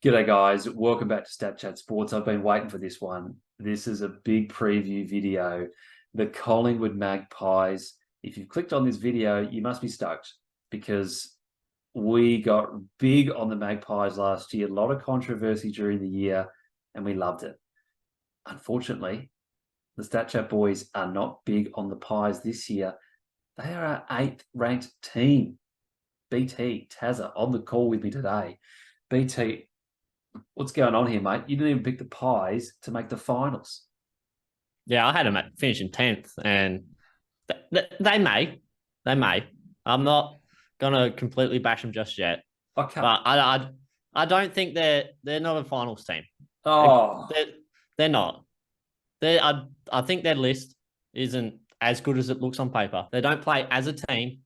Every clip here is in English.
G'day guys, welcome back to Stat Chat Sports. I've been waiting for this one. This is a big preview video. The Collingwood Magpies. If you've clicked on this video, you must be stoked because we got big on the Magpies last year. A lot of controversy during the year and we loved it. Unfortunately, the Stat Chat boys are not big on the Pies this year. They are our 8th ranked team. BT, Tazza, on the call with me today. BT, what's going on here, mate? You didn't even pick the Pies to make the finals. Yeah, I had them at finishing 10th, and they may. I'm not gonna completely bash them just yet, Okay. but I don't think they're not a finals team. Oh, They're, they're not. I think their list isn't as good as it looks on paper. They don't play as a team.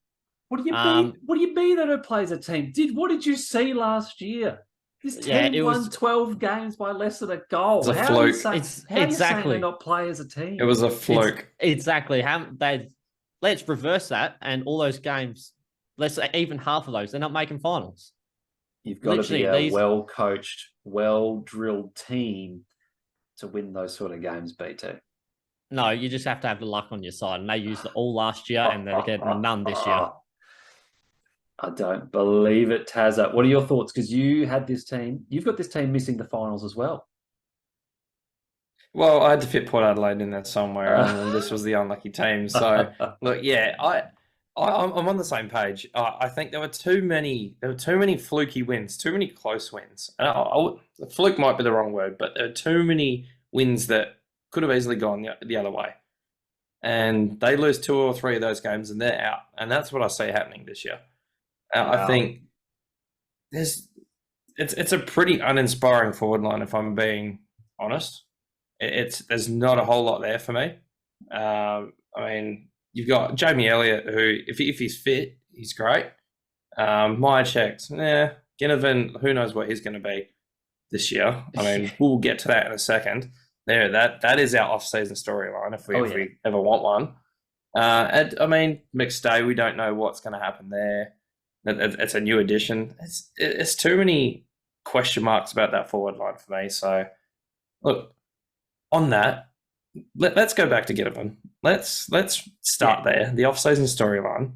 what do you mean? Um, What do you mean they don't play as a team? What did you see last year? This yeah, team it won was 12 games by less than a It's goal. a fluke. it's How are you saying they exactly not play as a It team? was a it's fluke. exactly how they. Let's reverse that, and all those games. Let's say even half of those, they're not making finals. You've got to be Literally, a these. well-coached, well-drilled team to win those sort of games, BT. No, you just have to have the luck on your side, and they used it all last year, and they're getting none this year. I don't believe it, Tazza. What are your thoughts? Because you had this team. You've got this team missing the finals as well. Well, I had to fit Port Adelaide in there somewhere, and this was the unlucky team. So, look, yeah, I'm on the same page. I think there were too many. There were too many fluky wins, too many close wins. And fluke might be the wrong word, but there are too many wins that could have easily gone the other way. And they lose two or three of those games, and they're out. And that's what I see happening this year. I Wow. think it's a pretty uninspiring forward line, if I'm being honest. There's not a whole lot there for me. I mean, you've got Jamie Elliott, who if he's fit, he's great. My checks, Ginnivan, who knows what he's going to be this year. I mean, we'll get to that in a second. That is our off-season storyline if Oh if yeah. we ever want one. And I mean, McStay, we don't know what's going to happen there. It's a new addition. It's too many question marks about that forward line for me. So, look, on that, let's go back to Ginnivan. Let's start there. The off-season storyline.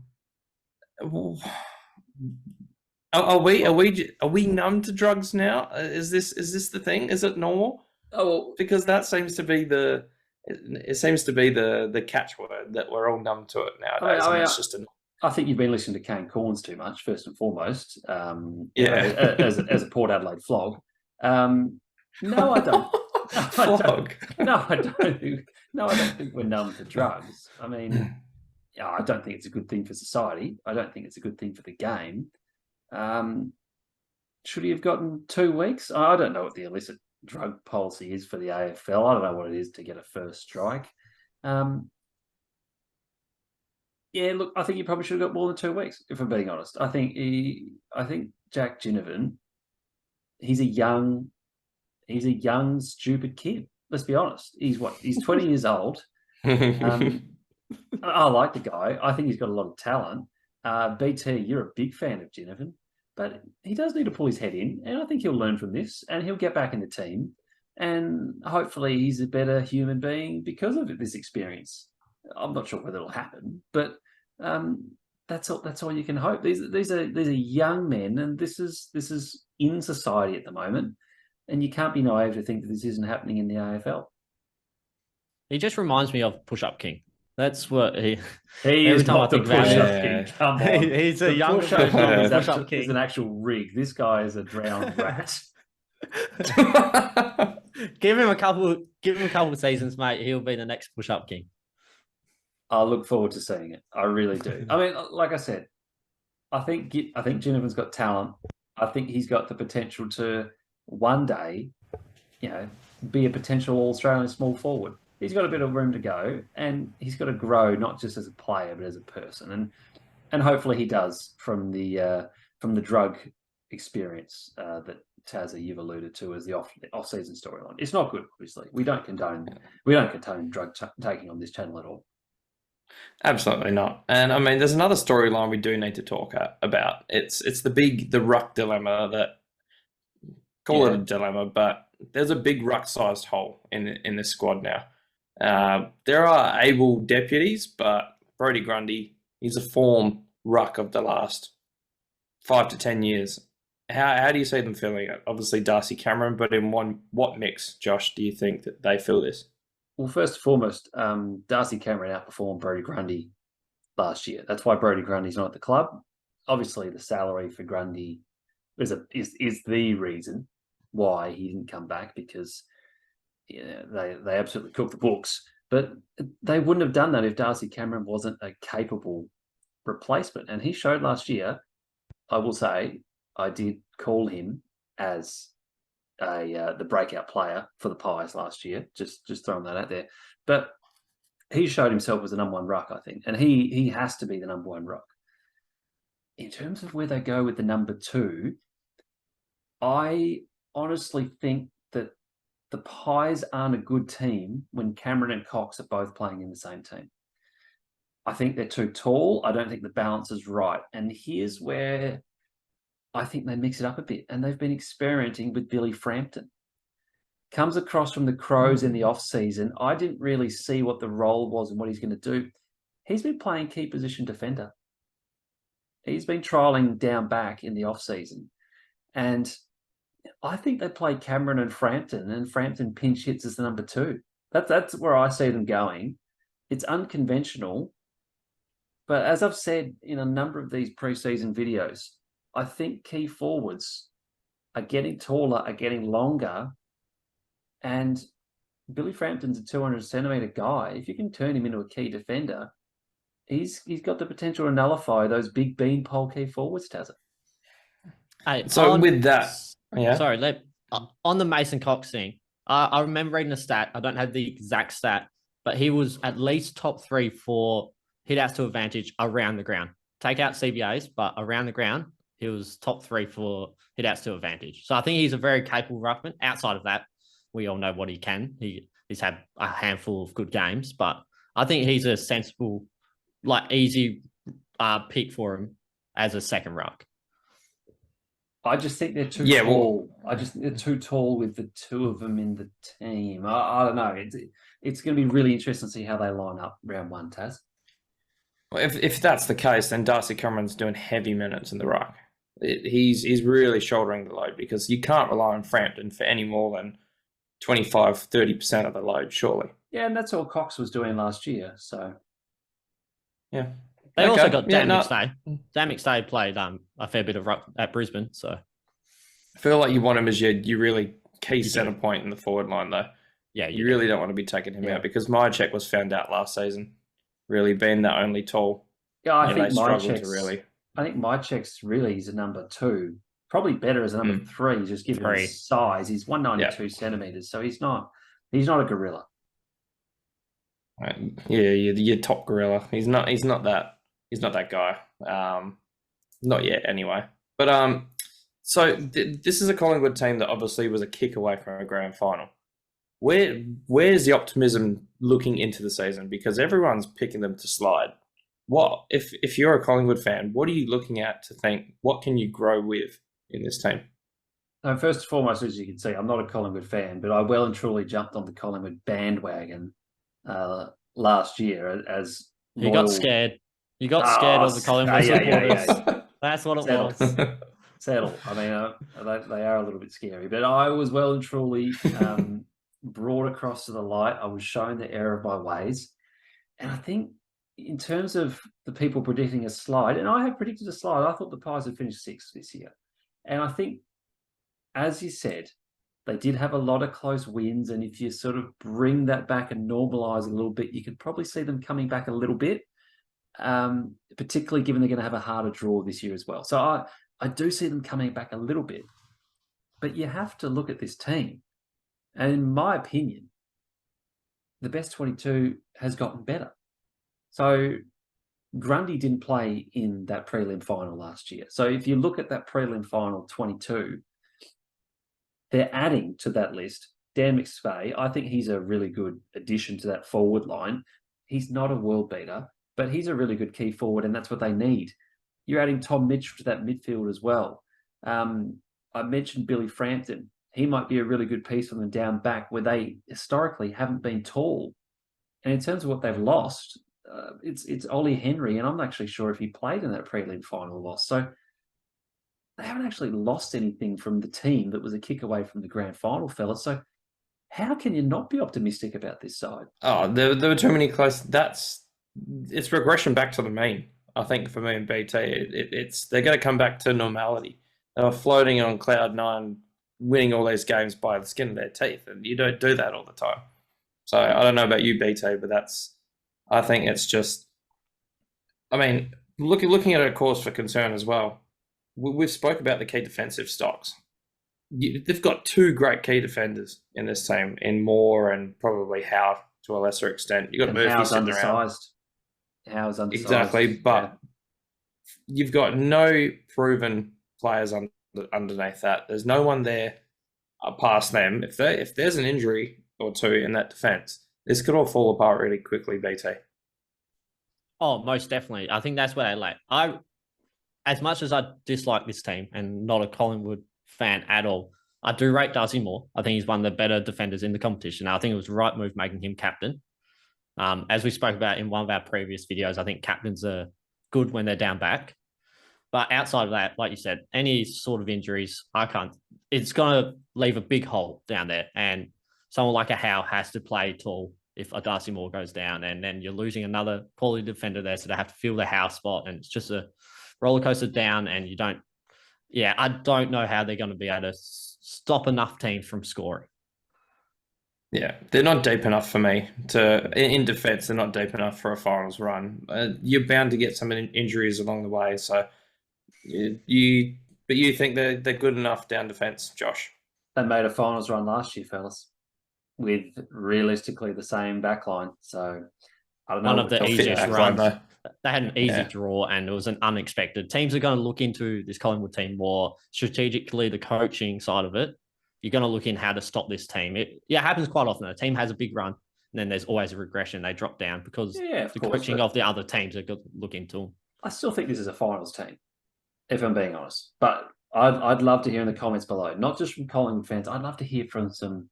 Are we numb to drugs now? Is this the thing? Is it normal? Oh well, Because that seems to be the catchword that we're all numb to it nowadays, and it's just a I think you've been listening to Kane Corns too much, first and foremost. yeah. As a Port Adelaide flog. No, I don't. No, I don't. Flog. No, I don't. No, I don't think we're numb to drugs. I mean, yeah, I don't think it's a good thing for society. I don't think it's a good thing for the game. Um, should he have gotten 2 weeks? I don't know what the illicit drug policy is for the AFL. I don't know what it is to get a first strike. Um, yeah, look, I think he probably should have got more than 2 weeks, if I'm being honest. I think Jack Ginnivan, he's a young, stupid kid. Let's be honest. He's 20 years old. I like the guy. I think he's got a lot of talent. BT, you're a big fan of Ginnivan, but he does need to pull his head in, and I think he'll learn from this, and he'll get back in the team, and hopefully he's a better human being because of this experience. I'm not sure whether it'll happen, but that's all. That's all you can hope. These are young men, and this is in society at the moment, and you can't be naive to think that this isn't happening in the AFL. He just reminds me of Push Up King. That's what he. He Every is time I not the think about push-up it, king. Come on, he's a the younger push-up version of king the is, Push-Up is an King. actual rig. This guy is a drowned rat. Give him a couple of seasons, mate. He'll be the next Push-Up King. I look forward to seeing it. I really do. I mean, like I said, I think Ginnivan's got talent. I think he's got the potential to one day, be a potential All-Australian small forward. He's got a bit of room to go, and he's got to grow not just as a player but as a person, and hopefully he does from the drug experience that Tazza you've alluded to as the off-season storyline. It's not good, obviously. We don't condone drug taking on this channel at all. Absolutely not. And I mean, there's another storyline we do need to talk about. It's the ruck dilemma that call it a dilemma, but there's a big ruck-sized hole in this squad now. There are able deputies, but Brodie Grundy, he's a form ruck of the last 5 to 10 years. How do you see them filling it? Obviously, Darcy Cameron, but in what mix, Josh, do you think that they fill this? Well, first and foremost, Darcy Cameron outperformed Brodie Grundy last year. That's why Brodie Grundy's not at the club. Obviously, the salary for Grundy is the reason why he didn't come back, because they absolutely cooked the books. But they wouldn't have done that if Darcy Cameron wasn't a capable replacement. And he showed last year. I will say, I did call him as the breakout player for the Pies last year. Just throwing that out there. But he showed himself as the number one ruck, I think, and he has to be the number one ruck. In terms of where they go with the number two, I honestly think that the Pies aren't a good team when Cameron and Cox are both playing in the same team. I think they're too tall. I don't think the balance is right. And here's where I think they mix it up a bit. And they've been experimenting with Billy Frampton. Comes across from the Crows in the off-season. I didn't really see what the role was and what he's going to do. He's been playing key position defender. He's been trialling down back in the off-season. And I think they play Cameron and Frampton pinch hits as the number two. That's where I see them going. It's unconventional. But as I've said in a number of these preseason videos, I think key forwards are getting taller, are getting longer. And Billy Frampton's a 200-centimetre guy. If you can turn him into a key defender, he's got the potential to nullify those big beanpole key forwards, Tazza. Hey, with that, yeah. Sorry, on the Mason Cox thing, I remember reading a stat. I don't have the exact stat, but he was at least top 3 for hit-outs to advantage around the ground. Take out CBAs, but around the ground, he was top 3 for hit-outs to advantage. So I think he's a very capable ruckman. Outside of that, we all know what he can. He's had a handful of good games, but I think he's a sensible, easy pick for him as a second ruck. I just think they're too tall. I just think they're too tall with the two of them in the team. I don't know. It's going to be really interesting to see how they line up round one, Taz. Well, if that's the case, then Darcy Cameron's doing heavy minutes in the ruck. He's really shouldering the load, because you can't rely on Frampton for any more than 25-30% of the load, surely. Yeah, and that's all Cox was doing last year. So, yeah. They also got Dan McStay. Dan McStay played a fair bit of ruck at Brisbane. So I feel like you want him as your really key centre point in the forward line, though. Yeah, you really don't want to be taking him out, because Myercheck was found out last season, really being the only tall. Yeah, I think Myercheck's really he's a number 2. Probably better as a number 3, just given his size. He's 192 centimetres, so he's not a gorilla. Yeah, your top gorilla. He's not that guy. Not yet, anyway. But so this is a Collingwood team that obviously was a kick away from a grand final. Where's the optimism looking into the season? Because everyone's picking them to slide. What if you're a Collingwood fan? What are you looking at to think? What can you grow with in this team? First and foremost, as you can see, I'm not a Collingwood fan, but I well and truly jumped on the Collingwood bandwagon last year as you got scared. You got scared of the Collingwood supporters. Yeah. That's what it was. Settle. I mean, they are a little bit scary, but I was well and truly brought across to the light. I was shown the error of my ways, and I think in terms of the people predicting a slide, and I have predicted a slide, I thought the Pies would finish 6th this year, and I think, as you said, they did have a lot of close wins, and if you sort of bring that back and normalise a little bit, you could probably see them coming back a little bit, particularly given they're going to have a harder draw this year as well. So I do see them coming back a little bit, but you have to look at this team, and in my opinion, the best 22 has gotten better. So Grundy didn't play in that prelim final last year. So if you look at that prelim final 22, they're adding to that list Dan McSpay. I think he's a really good addition to that forward line. He's not a world beater, but he's a really good key forward, and that's what they need. You're adding Tom Mitchell to that midfield as well. I mentioned Billy Frampton. he might be a really good piece for them down back where they historically haven't been tall. And in terms of what they've lost, it's Ollie Henry, and I'm not actually sure if he played in that prelim final loss. So they haven't actually lost anything from the team that was a kick away from the grand final, fellas. So how can you not be optimistic about this side? Oh, there were too many close. It's regression back to the mean. I think for me and BT, it's they're going to come back to normality. They were floating on cloud nine, winning all these games by the skin of their teeth, and you don't do that all the time. So I don't know about you, BT, but I think it's just. I mean, looking at a cause for concern as well. We've spoke about the key defensive stocks. They've got two great key defenders in this team, in Moore and probably Howe to a lesser extent. You've got And Murphy Howe's sitting undersized. around. Howe's undersized. Exactly, but you've got no proven players underneath that. There's no one there past them. If there's an injury or two in that defence, this could all fall apart really quickly, BT. Oh, most definitely. I think that's where they lack. As much as I dislike this team and not a Collingwood fan at all, I do rate Darcy Moore. I think he's one of the better defenders in the competition. I think it was the right move making him captain. As we spoke about in one of our previous videos, I think captains are good when they're down back. But outside of that, like you said, any sort of injuries, it's going to leave a big hole down there. And someone like a Howe has to play tall if a Darcy Moore goes down. And then you're losing another quality defender there. So they have to fill the Howe spot. And it's just a roller coaster down. And I don't know how they're going to be able to stop enough teams from scoring. Yeah, they're not deep enough for me in defence. They're not deep enough for a finals run. You're bound to get some injuries along the way. So but you think they're good enough down defence, Josh? They made a finals run last year, fellas, with realistically the same backline. So I don't know. One of the easiest runs. They had an easy draw, and it was an unexpected. Teams are going to look into this Collingwood team more strategically, the coaching side of it. You're going to look in how to stop this team. It happens quite often. A team has a big run, and then there's always a regression. They drop down because the coaching of the other teams are going to look into them. I still think this is a finals team, if I'm being honest. But I'd love to hear in the comments below, not just from Collingwood fans. I'd love to hear from some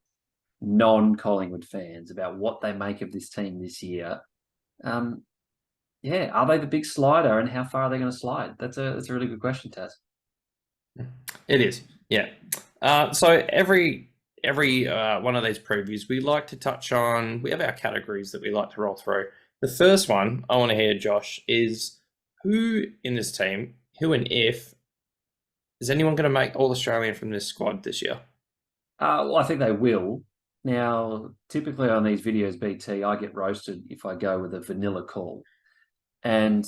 non-Collingwood fans about what they make of this team this year. Are they the big slider, and how far are they going to slide? That's a really good question, Taz. It is, yeah. So every one of these previews, we like to touch on. We have our categories that we like to roll through. The first one I want to hear, Josh, is who in this team, who and if, is anyone going to make All-Australian from this squad this year? Well, I think they will. Now, typically on these videos, BT, I get roasted if I go with a vanilla call. And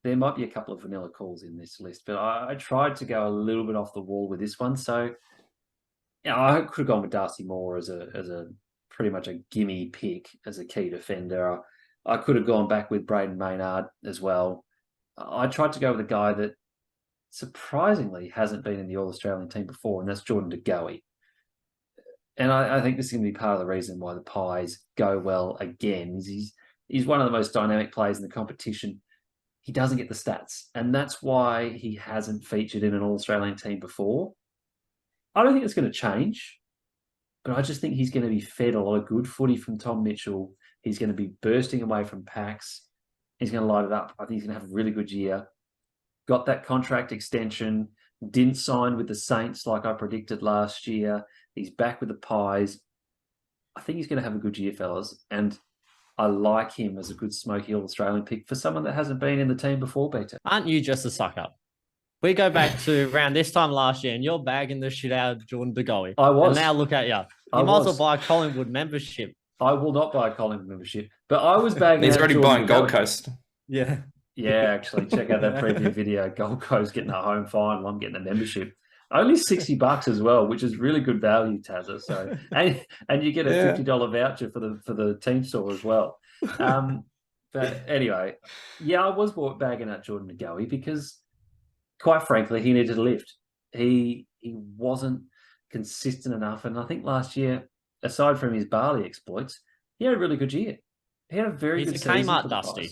there might be a couple of vanilla calls in this list, but I tried to go a little bit off the wall with this one. So I could have gone with Darcy Moore as a pretty much a gimme pick as a key defender. I could have gone back with Braden Maynard as well. I tried to go with a guy that surprisingly hasn't been in the All-Australian team before, and that's Jordan De Goey. And I think this is going to be part of the reason why the Pies go well again. He's one of the most dynamic players in the competition. He doesn't get the stats, and that's why he hasn't featured in an All-Australian team before. I don't think it's going to change, but I just think he's going to be fed a lot of good footy from Tom Mitchell. He's going to be bursting away from packs. He's going to light it up. I think he's going to have a really good year. Got that contract extension. Didn't sign with the Saints like I predicted last year. He's back with the Pies. I think he's going to have a good year, fellas. And I like him as a good smoky All-Australian pick for someone that hasn't been in the team before, Peter. Aren't you just a sucker? We go back to around this time last year, and you're bagging the shit out of Jordan De Goey. I was. And now look at you. You might as well buy a Collingwood membership. I will not buy a Collingwood membership. But I was bagging He's already buying Gold Coast. Yeah. Yeah, actually, check out that preview video. Gold Coast getting a home final. I'm getting a membership. Only $60 as well, which is really good value, Tazza. So, and you get a $50 voucher for the team store as well. But anyway, I was bagging out Jordan De Goey because, quite frankly, he needed a lift. He wasn't consistent enough, and I think last year, aside from his Bali exploits, he had a really good year. He had a very good season. He's a Kmart Dusty.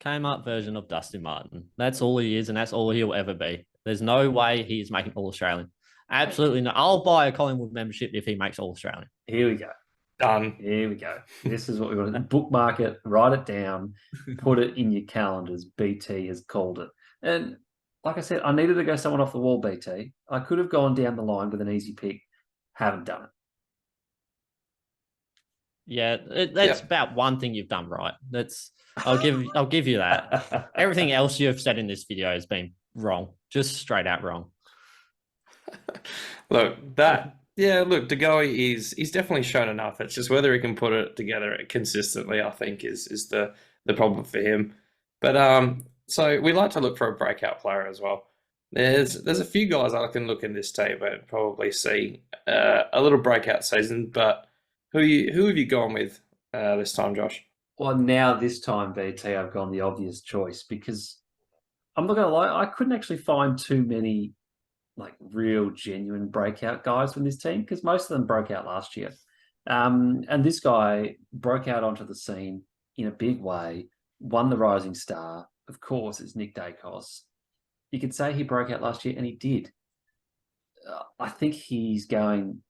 Kmart version of Dusty Martin. That's all he is, and that's all he'll ever be. There's no way he is making All-Australian. Absolutely not. I'll buy a Collingwood membership if he makes All Australian. Here we go. Done. Here we go. This is what we want to bookmark it, write it down, put it in your calendars. BT has called it. And like I said, I needed to go someone off the wall, BT. I could have gone down the line with an easy pick. Haven't done it. Yeah, that's about one thing you've done right. I'll give you that. Everything else you've said in this video has been wrong, just straight out wrong. Look, De Goey he's definitely shown enough. It's just whether he can put it together consistently, I think, is the problem for him. But so we like to look for a breakout player as well. There's a few guys I can look in this team and probably see a little breakout season. But who have you gone with this time, Josh? Well, now this time, BT, I've gone the obvious choice because I'm not going to lie, I couldn't actually find too many like real genuine breakout guys from this team because most of them broke out last year. And this guy broke out onto the scene in a big way, won the Rising Star. Of course, it's Nick Dacos. You could say he broke out last year, and he did. I think he's going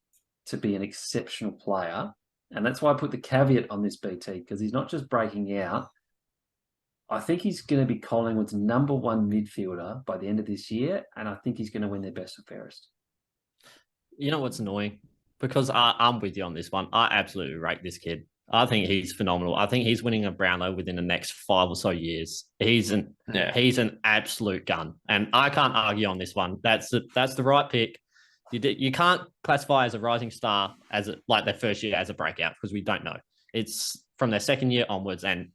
to be an exceptional player, and that's why I put the caveat on this, BT, because he's not just breaking out. I think he's going to be Collingwood's #1 midfielder by the end of this year, and I think he's going to win their best and fairest. You know what's annoying? Because I'm with you on this one. I absolutely rate this kid. I think he's phenomenal. I think he's winning a Brownlow within the next 5 or so years. He's an absolute gun, and I can't argue on this one. That's the right pick. You can't classify as a rising star as like their first year as a breakout because we don't know. It's from their second year onwards, and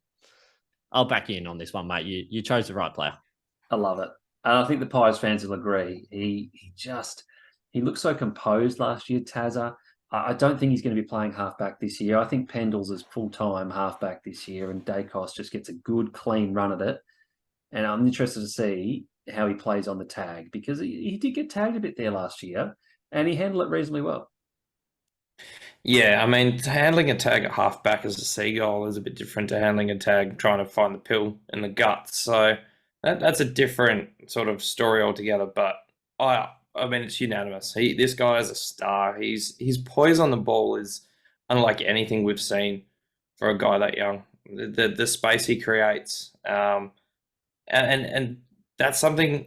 I'll back you in on this one, mate. You chose the right player. I love it, and I think the Pies fans will agree. He looked so composed last year, Tazza. I don't think he's going to be playing halfback this year. I think Pendles is full-time halfback this year, and Dacos just gets a good, clean run at it. And I'm interested to see how he plays on the tag because he did get tagged a bit there last year, and he handled it reasonably well. Yeah, I mean, handling a tag at halfback as a seagull is a bit different to handling a tag trying to find the pill in the gut. So that's a different sort of story altogether. But I mean, it's unanimous. This guy is a star. His poise on the ball is unlike anything we've seen for a guy that young. The space he creates, and that's something.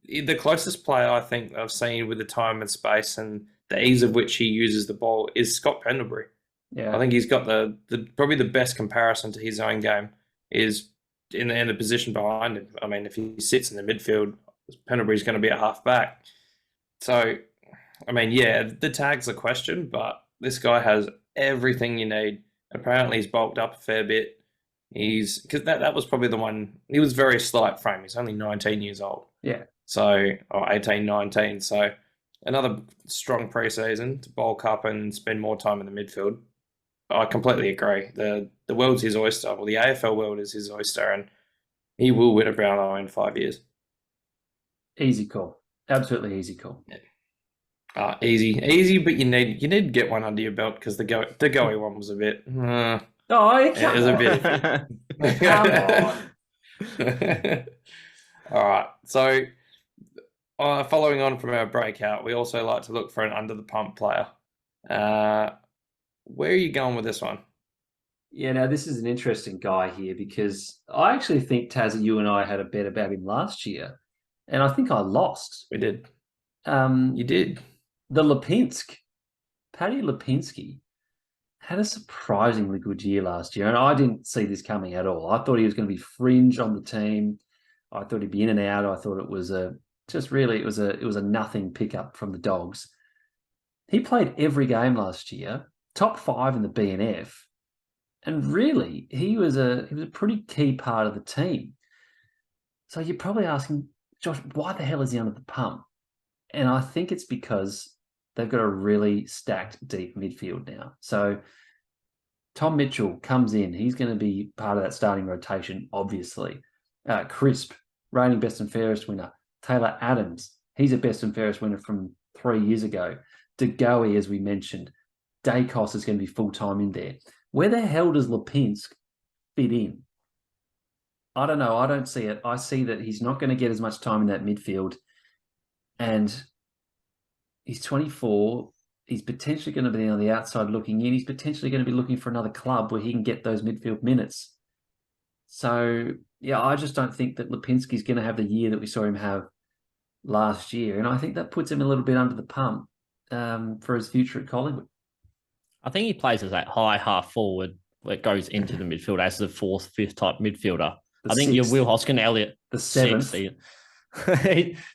The closest player I think I've seen with the time and space and the ease of which he uses the ball is Scott Pendlebury. Yeah, I think he's got the probably the best comparison to his own game is in the position behind him. I mean, if he sits in the midfield, Pendlebury's going to be a halfback. So, I mean, yeah, the tag's a question, but this guy has everything you need. Apparently, he's bulked up a fair bit. Because that was probably the one. He was very slight frame. He's only 19 years old. Yeah. So, or 18, 19. So, another strong preseason to bulk up and spend more time in the midfield. I completely agree. The world's his oyster. Well, the AFL world is his oyster, and he will win a Brownlow in 5 years. Easy call. Absolutely easy call. Yeah. Easy, but you need to get one under your belt because the Goey one was a bit. It was a bit. Come on. All right. So, following on from our breakout, we also like to look for an under the pump player. Where are you going with this one? Yeah, now this is an interesting guy here because I actually think Tazza, you and I had a bet about him last year, and I think I lost. We did. You did. The Lipinski, Paddy Lipinski, had a surprisingly good year last year, and I didn't see this coming at all. I thought he was going to be fringe on the team. I thought he'd be in and out. I thought it was a nothing pickup from the Dogs. He played every game last year, top 5 in the BNF, and really he was a pretty key part of the team. So you're probably asking, Josh, why the hell is he under the pump? And I think it's because they've got a really stacked deep midfield now. So Tom Mitchell comes in. He's going to be part of that starting rotation, obviously. Crisp, reigning best and fairest winner. Taylor Adams, he's a best and fairest winner from 3 years ago. De Goey, as we mentioned. Dacos is going to be full-time in there. Where the hell does Lipinski fit in? I don't know. I don't see it. I see that he's not going to get as much time in that midfield. And He's 24. He's potentially going to be on the outside looking in. He's potentially going to be looking for another club where he can get those midfield minutes. So, yeah, I just don't think that Lipinski's going to have the year that we saw him have last year. And I think that puts him a little bit under the pump for his future at Collingwood. I think he plays as that high half forward that goes into the midfield as the fourth, fifth type midfielder. I think you're Will Hoskin-Elliott. The seventh.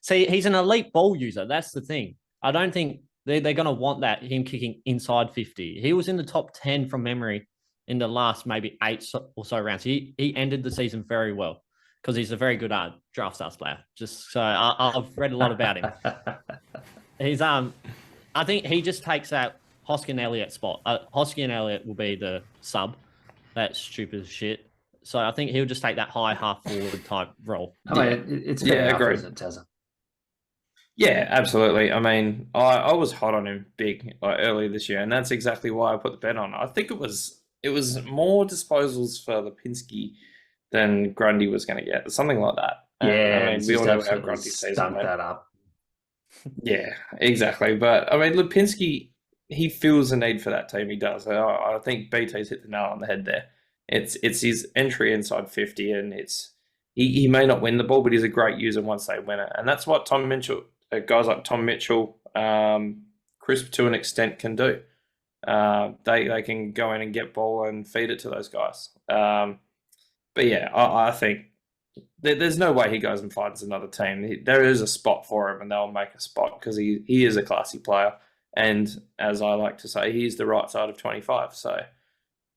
See, he's an elite ball user. That's the thing. I don't think they're going to want that, him kicking inside 50. He was in the top 10 from memory in the last maybe 8 or so rounds. He ended the season very well because he's a very good draft stars player. Just so I've read a lot about him. He's I think he just takes that Hoskin-Elliott spot. Hoskin-Elliott will be the sub. That's stupid as shit. So I think he'll just take that high half forward type role. I mean, it's fair enough, isn't it, Tazza? Yeah, absolutely. I mean, I was hot on him big earlier this year, and that's exactly why I put the bet on. I think it was more disposals for Lipinski than Grundy was going to get, something like that. Yeah, I mean, we all know how Grundy's season went. That up. Yeah, exactly. But I mean, Lipinski, he feels the need for that team. He does. I think BT's hit the nail on the head there. It's his entry inside 50, and he may not win the ball, but he's a great user once they win it, and that's what guys like Tom Mitchell, Crisp to an extent can do. They can go in and get ball and feed it to those guys. But yeah, I think there's no way he goes and finds another team. There is a spot for him, and they'll make a spot because he is a classy player. And as I like to say, he's the right side of 25. So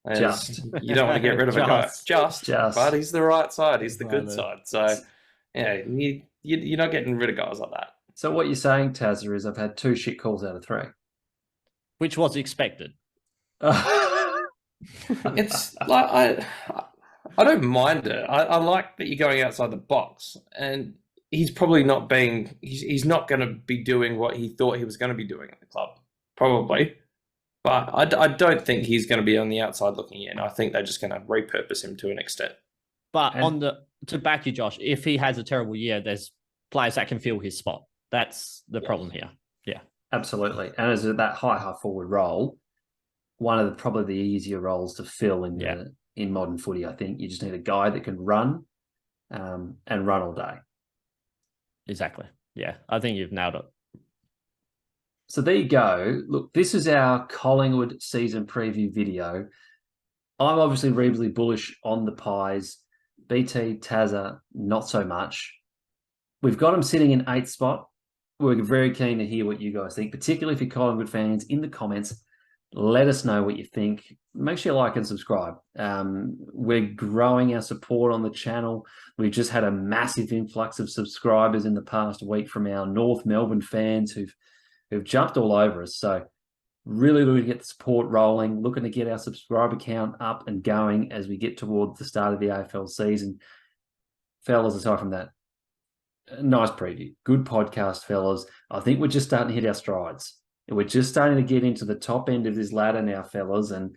you don't want to get rid of a guy. Just, but he's the right side. He's the good side. So yeah, you're not getting rid of guys like that. So what you're saying, Tazza, is I've had 2 shit calls out of 3. Which was expected. It's like I don't mind it. I like that you're going outside the box, and he's probably not he's not going to be doing what he thought he was going to be doing at the club, probably. But I don't think he's going to be on the outside looking in. I think they're just going to repurpose him to an extent. But to back you, Josh, if he has a terrible year, there's players that can fill his spot. That's the problem here. Yeah, absolutely. And as that high half forward role, one of probably the easier roles to fill in modern footy. I think you just need a guy that can run, and run all day. Exactly. Yeah, I think you've nailed it. So there you go. Look, this is our Collingwood season preview video. I'm obviously reasonably bullish on the Pies. BT, Tazza, not so much. We've got them sitting in 8th spot. We're very keen to hear what you guys think, particularly if you're Collingwood fans. In the comments, let us know what you think. Make sure you like and subscribe. We're growing our support on the channel. We've just had a massive influx of subscribers in the past week from our North Melbourne fans who've jumped all over us. So really looking to get the support rolling, looking to get our subscriber count up and going as we get towards the start of the AFL season. Fellas, aside from that, nice preview. Good podcast, fellas. I think we're just starting to hit our strides. We're just starting to get into the top end of this ladder now, fellas, and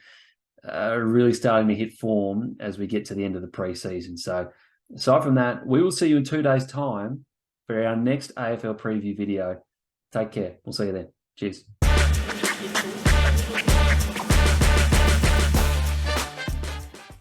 really starting to hit form as we get to the end of the preseason. So aside from that, we will see you in 2 days' time for our next AFL preview video. Take care. We'll see you then. Cheers.